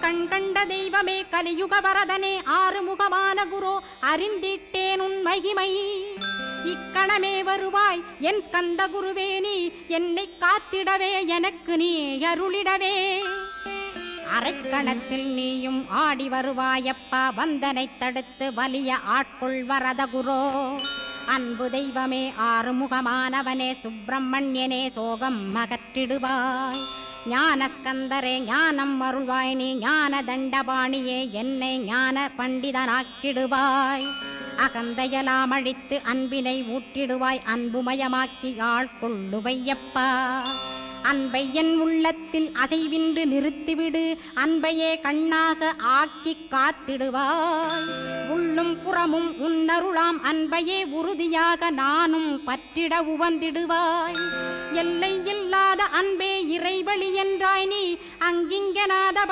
கண் கண்ட தெய்வமே கலியுக வரதனே ஆறுமுகமான குரு அறிந்திட்டேன் உன் மகிமை இக்கணமே வருவாய் என் ஸ்கந்த குருவே நீ என்னை காத்திடவே எனக்கு நீ அருளிடவே அரைக்கணத்தில் நீயும் ஆடி வருவாயப்பா வந்தனை தடுத்து வலிய ஆட்கொள் வரத குரோ அன்பு தெய்வமே ஆறுமுகமானவனே சுப்பிரமணியனே சோகம் அகற்றிடுவாய் ஞானஸ்கந்தரே ஞானம் அருள்வாய் நீ ஞான தண்டபாணியே என்னை ஞான பண்டிதனாக்கிடுவாய் அகந்தையலாம் அழித்து அன்பினை ஊட்டிடுவாய் அன்புமயமாக்கி ஆட்கொள்ளுவையப்பா அன்பை என் உள்ளத்தில் அசைவின்று நிறுத்திவிடு அன்பையே கண்ணாக ஆக்கி காத்திடுவாய் உள்ளும் புறமும் உன்னருளாம் அன்பையே உறுதியாக நானும் பற்றிட உவந்திடுவாய் எல்லை இல்லாத அன்பே இறைவழி என்றாய் நீ அங்கிங்கனாதபடி